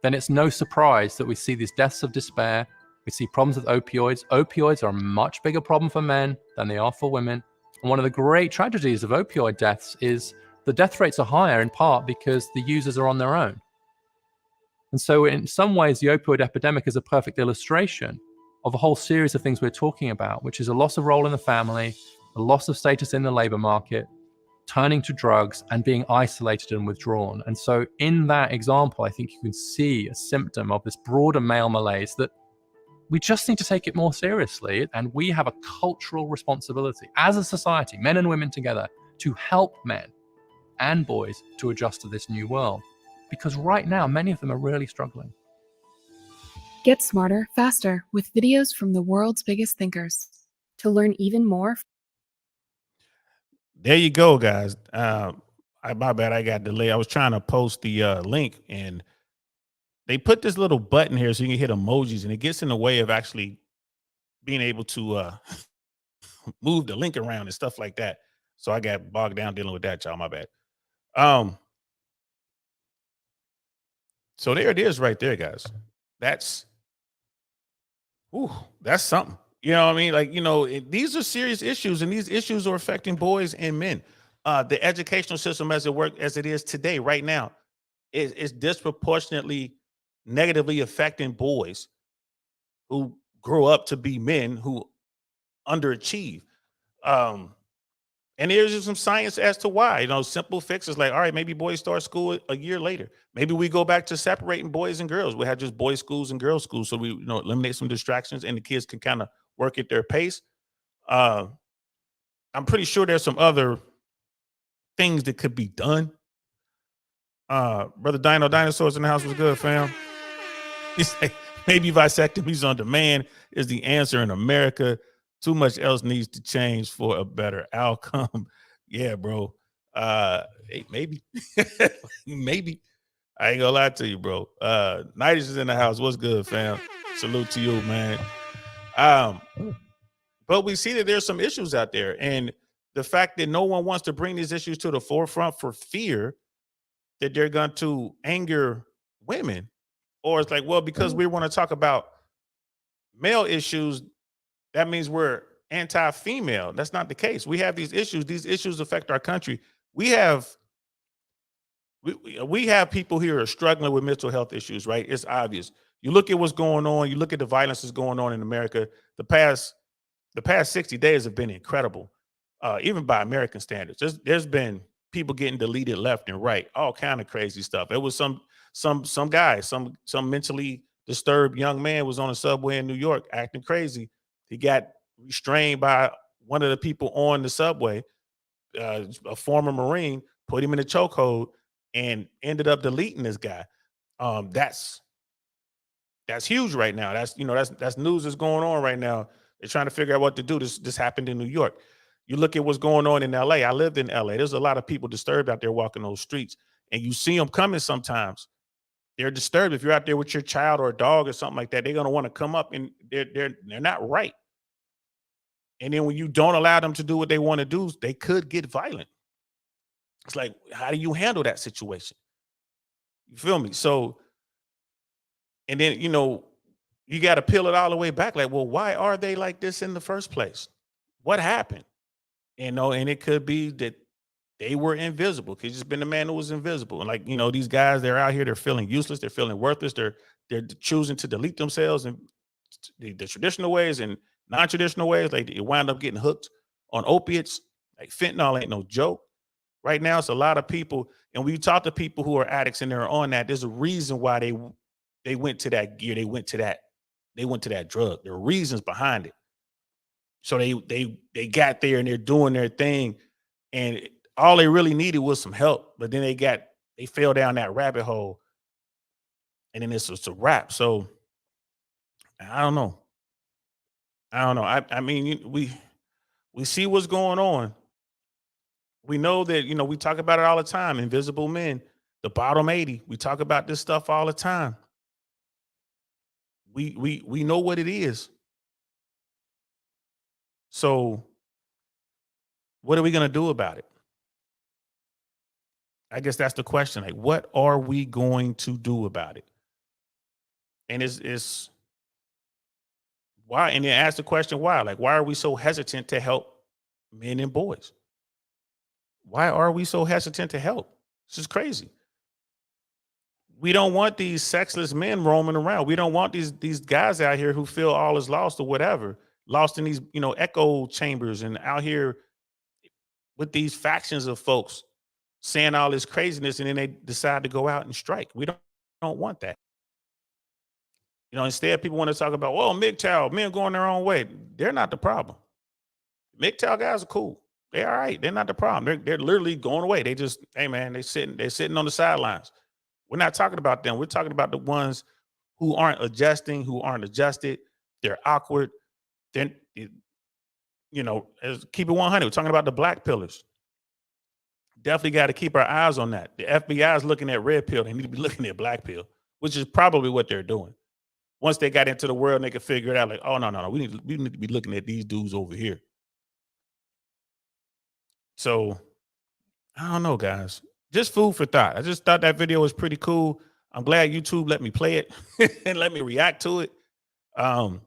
then it's no surprise that we see these deaths of despair. We see problems with opioids. Opioids are a much bigger problem for men than they are for women. And one of the great tragedies of opioid deaths is the death rates are higher in part because the users are on their own. And so in some ways, the opioid epidemic is a perfect illustration of a whole series of things we're talking about, which is a loss of role in the family, a loss of status in the labor market, turning to drugs, and being isolated and withdrawn. And so in that example, I think you can see a symptom of this broader male malaise that we just need to take it more seriously. And we have a cultural responsibility as a society, men and women together, to help men and boys to adjust to this new world. Because right now, many of them are really struggling. Get smarter, faster with videos from the world's biggest thinkers. To learn even more. There you go, guys. My bad, I got delayed. I was trying to post the link, and they put this little button here so you can hit emojis, and it gets in the way of actually being able to move the link around and stuff like that. So I got bogged down dealing with that, y'all. My bad. So there it is right there, guys. That's something. You know what I mean? Like, these are serious issues, and these issues are affecting boys and men. The educational system as it is today, right now, is disproportionately negatively affecting boys who grow up to be men who underachieve. And there's just some science as to why. Simple fixes like, all right, maybe boys start school a year later. Maybe we go back to separating boys and girls. We have just boys' schools and girls' schools, so we eliminate some distractions, and the kids can kind of work at their pace. I'm pretty sure there's some other things that could be done. Brother Dino Dinosaurs in the house was good, fam. He's like, maybe vasectomies on demand is the answer in America. Too much else needs to change for a better outcome. Yeah, bro. Maybe. Maybe. I ain't gonna lie to you, bro. Nighties is in the house. What's good, fam? Salute to you, man. But we see that there's some issues out there, and the fact that no one wants to bring these issues to the forefront for fear that they're going to anger women, or it's like, well, because we want to talk about male issues, that means we're anti-female. That's not the case. We have these issues. These issues affect our country. We have people here who are struggling with mental health issues, right? It's obvious. You look at what's going on. You look at the violence that's going on in America. The past 60 days have been incredible, even by American standards. There's been people getting deleted left and right, all kind of crazy stuff. It was some guy, some mentally disturbed young man was on a subway in New York acting crazy. He got restrained by one of the people on the subway, a former Marine, put him in a chokehold and ended up deleting this guy. That's huge right now. That's news that's going on right now. They're trying to figure out what to do. This happened in New York. You look at what's going on in LA. I lived in LA. There's a lot of people disturbed out there walking those streets, and you see them coming sometimes. They're disturbed. If you're out there with your child or a dog or something like that, they're going to want to come up, and they're not right. And then when you don't allow them to do what they want to do, they could get violent. It's like, how do you handle that situation? You feel me? So, and then, you got to peel it all the way back. Like, well, why are they like this in the first place? What happened? And it could be that they were invisible. Could just been the man who was invisible. And like, these guys, they're out here, they're feeling useless, they're feeling worthless, they're choosing to delete themselves in the traditional ways and non-traditional ways. Like, you wind up getting hooked on opiates. Like, fentanyl ain't no joke. Right now, it's a lot of people, and when you talk to people who are addicts and they're on that, there's a reason why they went to that gear, they went to that drug. There are reasons behind it. So they got there and they're doing their thing, and all they really needed was some help. But then they fell down that rabbit hole, and then it's a wrap. So I don't know. I mean, we see what's going on. We know that, we talk about it all the time. Invisible men, the bottom 80. We talk about this stuff all the time. We know what it is. So what are we going to do about it? I guess that's the question. Like, what are we going to do about it? And it's why? And then ask the question, why? Like, why are we so hesitant to help men and boys? Why are we so hesitant to help? This is crazy. We don't want these sexless men roaming around. We don't want these guys out here who feel all is lost or whatever, lost in these, echo chambers and out here with these factions of folks saying all this craziness, and then they decide to go out and strike. We don't want that. Instead, people want to talk about, well, MGTOW, men going their own way. They're not the problem. MGTOW guys are cool. They're all right. They're not the problem. They're literally going away. They just, hey man, they're sitting on the sidelines. We're not talking about them. We're talking about the ones who aren't adjusting, who aren't adjusted. They're awkward. Then, keep it 100. We're talking about the black pillars. Definitely got to keep our eyes on that. The FBI is looking at red pill. They need to be looking at black pill, which is probably what they're doing. Once they got into the world and they could figure it out, like, oh, no. We need to be looking at these dudes over here. So I don't know, guys. Just food for thought. I just thought that video was pretty cool. I'm glad YouTube let me play it and let me react to it. I'm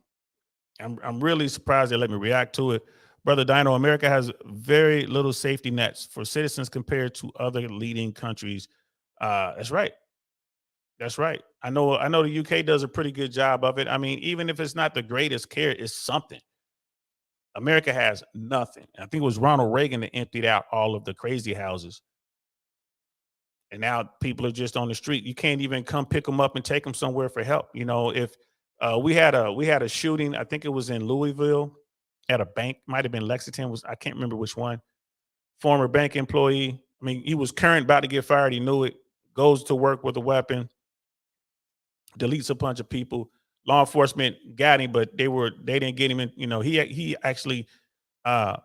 really surprised they let me react to it. Brother Dino, America has very little safety nets for citizens compared to other leading countries. That's right. That's right. I know the UK does a pretty good job of it. I mean, even if it's not the greatest care, it's something. America has nothing. I think it was Ronald Reagan that emptied out all of the crazy houses. And now people are just on the street. You can't even come pick them up and take them somewhere for help. If we had a shooting, I think it was in Louisville at a bank, might have been Lexington, I can't remember which one. Former bank employee. I mean, he was current, about to get fired. He knew it. Goes to work with a weapon, deletes a bunch of people. Law enforcement got him, but they didn't get him in. He actually shot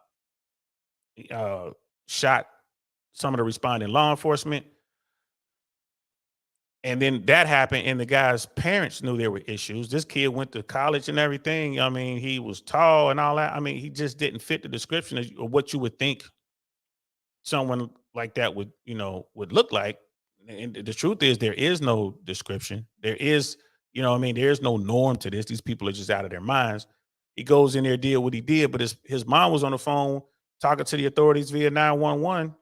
some of the responding law enforcement. And then that happened, and the guy's parents knew there were issues. This kid went to college and everything. I mean, he was tall and all that. I mean, he just didn't fit the description of what you would think someone like that would look like. And the truth is, there is no description. There is, there's no norm to this. These people are just out of their minds. He goes in there, did what he did, but his mom was on the phone talking to the authorities via 911.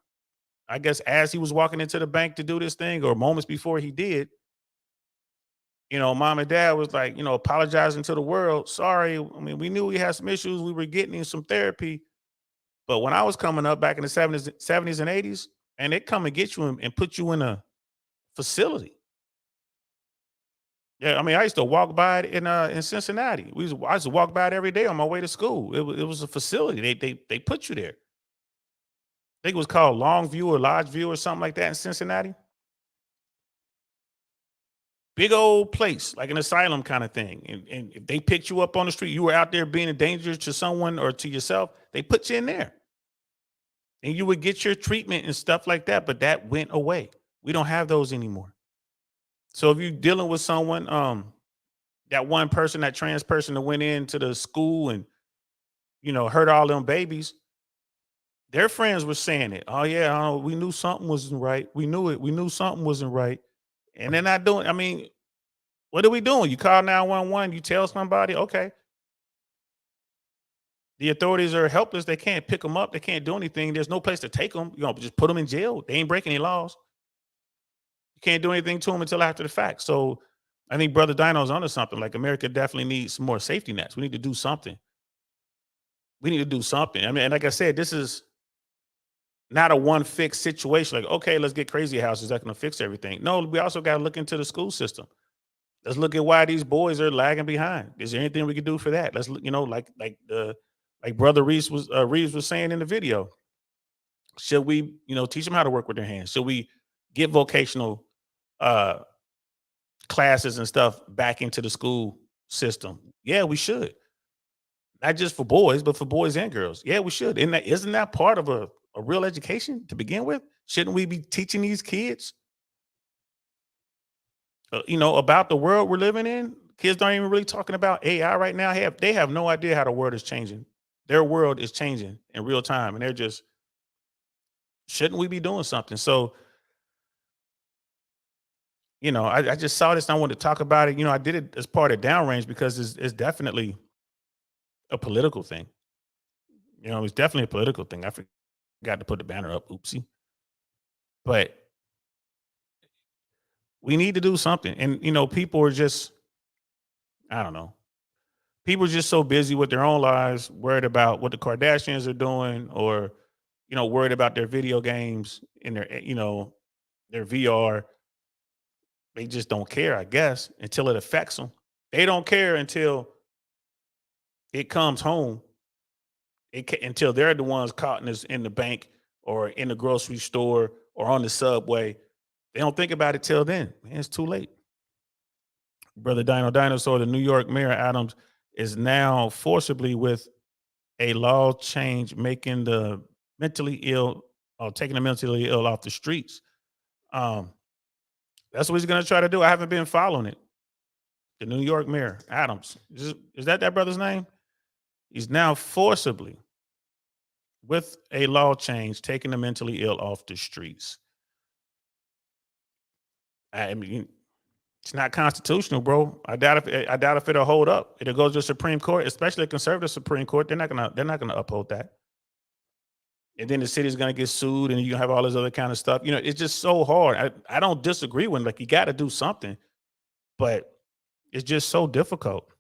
I guess as he was walking into the bank to do this thing, or moments before he did, mom and dad was like, apologizing to the world. Sorry. I mean, we knew we had some issues. We were getting in some therapy. But when I was coming up back in the 70s and 80s, and they come and get you and put you in a facility. Yeah, I mean, I used to walk by it in Cincinnati. I used to walk by it every day on my way to school. It was a facility. They put you there. I think it was called Longview or Lodgeview or something like that in Cincinnati. Big old place, like an asylum kind of thing. And if they picked you up on the street, you were out there being a danger to someone or to yourself, they put you in there. And you would get your treatment and stuff like that, but that went away. We don't have those anymore. So if you're dealing with someone, that one person, that trans person that went into the school and, hurt all them babies, their friends were saying it. Oh yeah, we knew something wasn't right. We knew it. We knew something wasn't right. And they're not doing, I mean, what are we doing? You call 911, you tell somebody, okay. The authorities are helpless. They can't pick them up. They can't do anything. There's no place to take them. You know, just put them in jail. They ain't breaking any laws. You can't do anything to them until after the fact. So I think Brother Dino's onto something. Like, America definitely needs some more safety nets. We need to do something. We need to do something. I mean, and like I said, this is not a one fix situation. Like, okay, let's get crazy houses that can fix everything. No, we also got to look into the school system. Let's look at why these boys are lagging behind. Is there anything we can do for that? Let's look, like Brother Reeves was saying in the video. Should we, teach them how to work with their hands? Should we get vocational classes and stuff back into the school system? Yeah, we should. Not just for boys, but for boys and girls. Yeah, we should. Isn't that part of a real education to begin with? Shouldn't we be teaching these kids, about the world we're living in? Kids aren't even really talking about AI right now. They have no idea how the world is changing. Their world is changing in real time, and they're just, shouldn't we be doing something? So, I just saw this and I wanted to talk about it. I did it as part of Downrange because it's definitely a political thing. It's definitely a political thing. I forgot to put the banner up. Oopsie. But we need to do something. And, people are just, I don't know. People are just so busy with their own lives, worried about what the Kardashians are doing, or, worried about their video games and their VR. They just don't care, I guess, until it affects them. They don't care until it comes home. Until they're the ones caught in the bank or in the grocery store or on the subway. They don't think about it till then. Man, it's too late. Brother Dinosaur, the New York Mayor Adams is now forcibly with a law change making the mentally ill, taking the mentally ill off the streets. That's what he's going to try to do. I haven't been following it. The New York Mayor Adams. Is that brother's name? He's now forcibly, with a law change, taking the mentally ill off the streets. I mean, it's not constitutional, bro. I doubt if it'll hold up. It'll go to the Supreme Court, especially a conservative Supreme Court. They're not gonna uphold that. And then the city's gonna get sued, and you have all this other kind of stuff. It's just so hard. I don't disagree with, like, you got to do something, but it's just so difficult.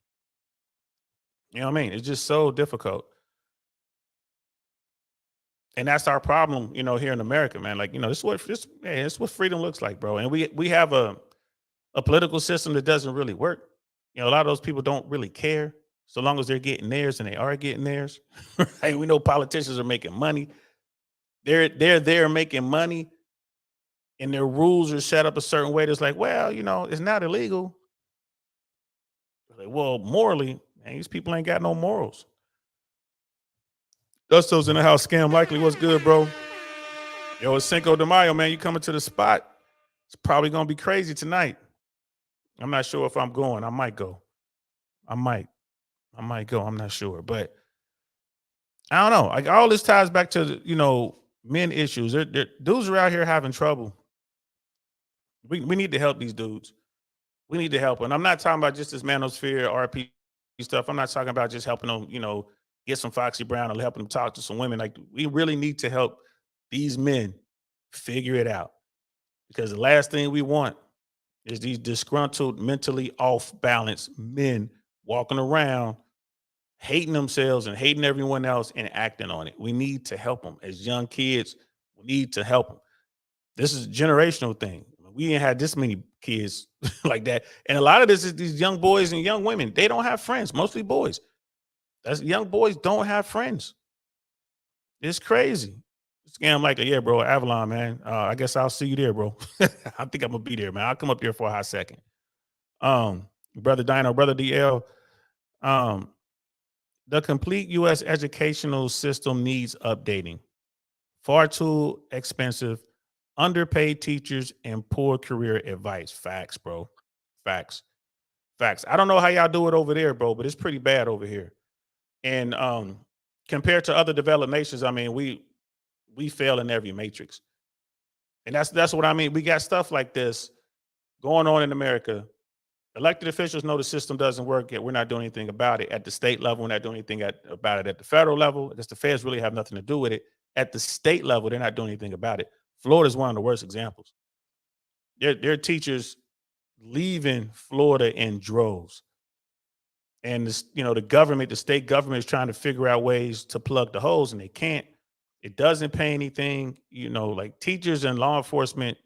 You know what I mean? It's just so difficult. And that's our problem, here in America, man. Like, it's what freedom looks like, bro. And we have a political system that doesn't really work. A lot of those people don't really care, so long as they're getting theirs, and they are getting theirs. Right? We know politicians are making money. They're there making money, and their rules are set up a certain way that's like, well, it's not illegal. Like, well, morally, man, these people ain't got no morals. Dusto's in the house. Scam Likely. What's good, bro? Yo, it's Cinco de Mayo, man. You coming to the spot? It's probably gonna be crazy tonight. I'm not sure if I'm going. I might go. I might go. I'm not sure, but I don't know. Like, all this ties back to men issues. Dudes are out here having trouble. We need to help these dudes. We need to help. And I'm not talking about just this manosphere RP stuff. I'm not talking about just helping them, get some Foxy Brown or helping them talk to some women. Like, we really need to help these men figure it out, because the last thing we want is these disgruntled, mentally off balance men walking around hating themselves and hating everyone else and acting on it. We need to help them. As young kids, we need to help them. This is a generational thing. We ain't had this many kids like that. And a lot of this is these young boys and young women. They don't have friends, mostly boys. Young boys don't have friends. It's crazy. Scam Likely, yeah, bro. Avalon, man. I guess I'll see you there, bro. I think I'm gonna be there, man. I'll come up there for a hot second. Brother Dino, Brother DL. The complete U.S. educational system needs updating. Far too expensive, underpaid teachers, and poor career advice. Facts, bro. Facts. I don't know how y'all do it over there, bro, but it's pretty bad over here. And compared to other developed nations, I mean, we fail in every matrix. And that's what I mean. We got stuff like this going on in America. Elected officials know the system doesn't work, yet we're not doing anything about it. At the state level, we're not doing anything about it at the federal level. I guess the feds really have nothing to do with it. At the state level, they're not doing anything about it. Florida is one of the worst examples. There are teachers leaving Florida in droves. And this, the government, the state government is trying to figure out ways to plug the holes, and they can't. It doesn't pay anything. Like teachers and law enforcement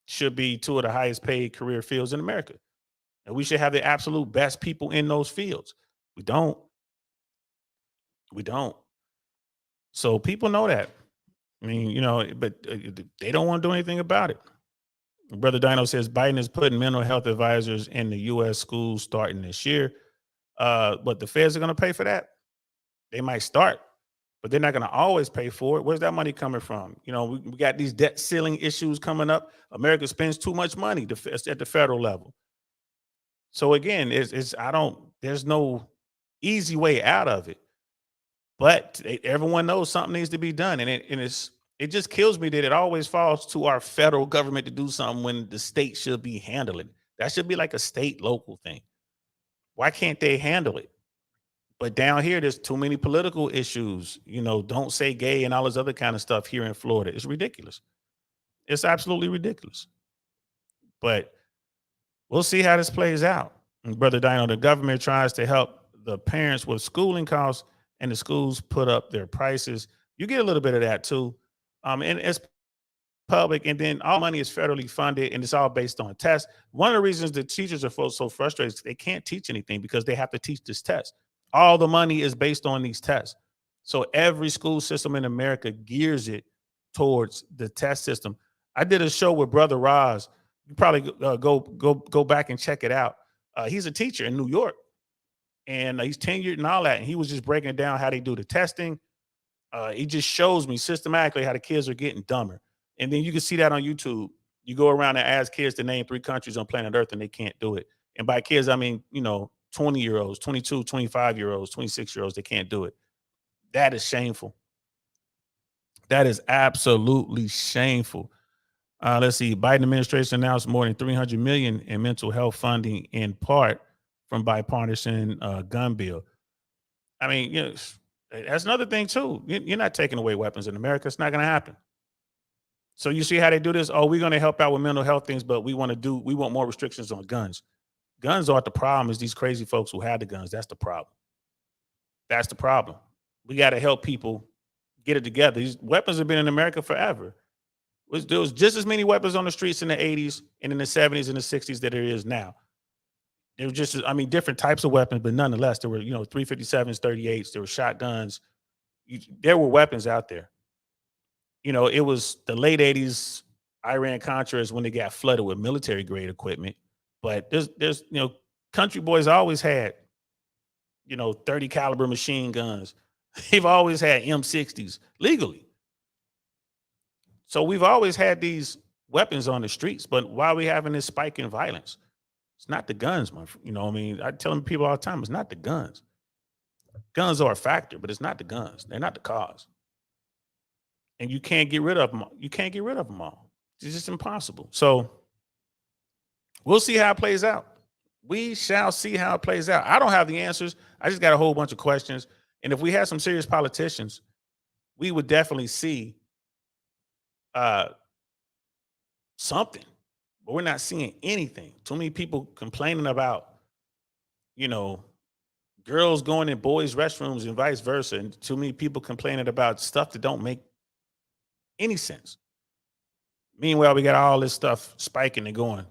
should be two of the highest paid career fields in America. And we should have the absolute best people in those fields. We don't. We don't. So people know that. I mean, but they don't want to do anything about it. Brother Dino says Biden is putting mental health advisors in the U.S. schools starting this year. But the feds are going to pay for that. They might start, but they're not going to always pay for it. Where's that money coming from? We got these debt ceiling issues coming up. America spends too much money at the federal level. So again, there's no easy way out of it. But everyone knows something needs to be done, and it just kills me that it always falls to our federal government to do something when the state should be handling. That should be like a state local thing. Why can't they handle it? But down here, there's too many political issues. Don't say gay and all this other kind of stuff here in Florida. It's ridiculous. It's absolutely ridiculous. But we'll see how this plays out. And Brother Dino, the government tries to help the parents with schooling costs, and the schools put up their prices. You get a little bit of that too. And it's public, and then all money is federally funded, and it's all based on tests. One of the reasons the teachers are so frustrated is they can't teach anything because they have to teach this test. All the money is based on these tests. So every school system in America gears it towards the test system. I did a show with Brother Roz. You probably go back and check it out. He's a teacher in New York, and he's tenured and all that. And he was just breaking down how they do the testing. He just shows me systematically how the kids are getting dumber. And then you can see that on YouTube. You go around and ask kids to name 3 countries on planet Earth, and they can't do it. And by kids, I mean, 20-year-olds, 22, 25-year-olds, 26-year-olds, they can't do it. That is shameful. That is absolutely shameful. Let's see. Biden administration announced more than $300 million in mental health funding, in part from bipartisan gun bill. I mean, that's another thing too. You're not taking away weapons in America. It's not going to happen. So you see how they do this? Oh, we're going to help out with mental health things, but we want more restrictions on guns. Guns aren't the problem. It's these crazy folks who have the guns. That's the problem. That's the problem. We got to help people get it together. These weapons have been in America forever. There was just as many weapons on the streets in the 80s and in the 70s and the 60s that there is now. There were just, different types of weapons, but nonetheless, there were, 357s, 38s, there were shotguns. There were weapons out there. It was the late 80s, Iran-Contra is when they got flooded with military grade equipment. But there's country boys always had, 30 caliber machine guns. They've always had M60s legally. So we've always had these weapons on the streets, but why are we having this spike in violence? It's not the guns, I tell people all the time, it's not the guns. Guns are a factor, but it's not the guns. They're not the cause. And you can't get rid of them. You can't get rid of them all. It's just impossible. So we'll see how it plays out. We shall see how it plays out. I don't have the answers. I just got a whole bunch of questions. And if we had some serious politicians, we would definitely see something. But we're not seeing anything. Too many people complaining about, girls going in boys' restrooms and vice versa. And too many people complaining about stuff that don't make any sense. Meanwhile, we got all this stuff spiking and going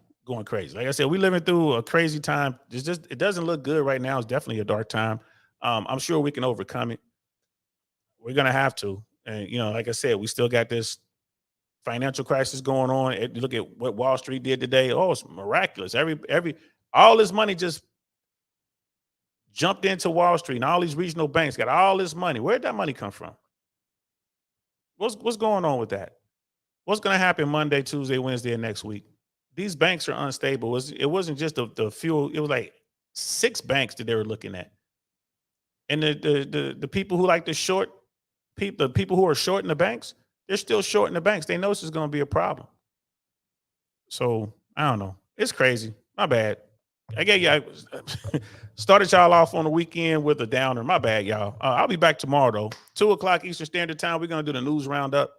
crazy. Like I said, we're living through a crazy time. It doesn't look good right now. It's definitely a dark time. I'm sure we can overcome it. We're going to have to. And, like I said, we still got this financial crisis going on. Look at what Wall Street did today. Oh, it's miraculous. All this money just jumped into Wall Street, and all these regional banks got all this money. Where'd that money come from? What's going on with that? What's going to happen Monday, Tuesday, Wednesday, and next week? These banks are unstable. It wasn't just the fuel. It was like 6 banks that they were looking at. And the people who like to short, the people who are shorting the banks, they're still shorting the banks. They know this is going to be a problem. So I don't know. It's crazy. My bad. I gave you started y'all off on the weekend with a downer. My bad, y'all. I'll be back tomorrow though. 2:00 Eastern Standard Time. We're gonna do the news roundup.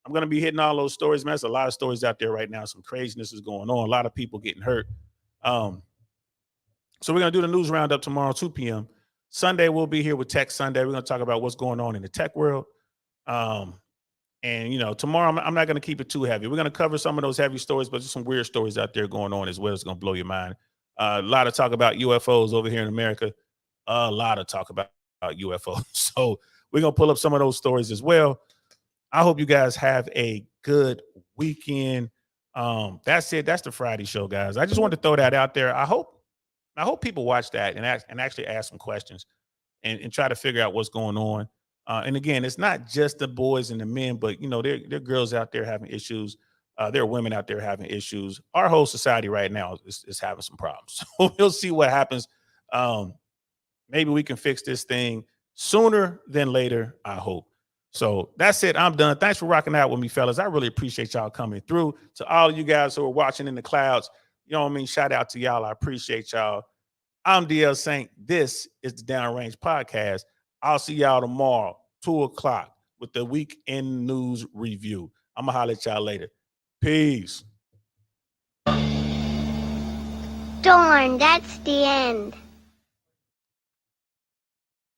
I'm gonna be hitting all those stories, man. There's a lot of stories out there right now. Some craziness is going on. A lot of people getting hurt. So we're gonna do the news roundup tomorrow, 2 p.m. Sunday we'll be here with Tech Sunday. We're gonna talk about what's going on in the tech world. And tomorrow I'm not gonna keep it too heavy. We're gonna cover some of those heavy stories, but there's some weird stories out there going on as well. It's gonna blow your mind. A lot of talk about UFOs over here in America. A lot of talk about UFOs. So we're going to pull up some of those stories as well. I hope you guys have a good weekend. That's it. That's the Friday show, guys. I just wanted to throw that out there. I hope people watch that and actually ask some questions and try to figure out what's going on. And again, it's not just the boys and the men, but there are girls out there having issues. There are women out there having issues. Our whole society right now is having some problems. So we'll see what happens. Maybe we can fix this thing sooner than later, I hope. So that's it. I'm done. Thanks for rocking out with me, fellas. I really appreciate y'all coming through. To all of you guys who are watching in the clouds, you know what I mean? Shout out to y'all. I appreciate y'all. I'm DL Saint. This is the Downrange Podcast. I'll see y'all tomorrow, 2:00, with the weekend news review. I'm going to holler at y'all later. Peace. Darn, that's the end.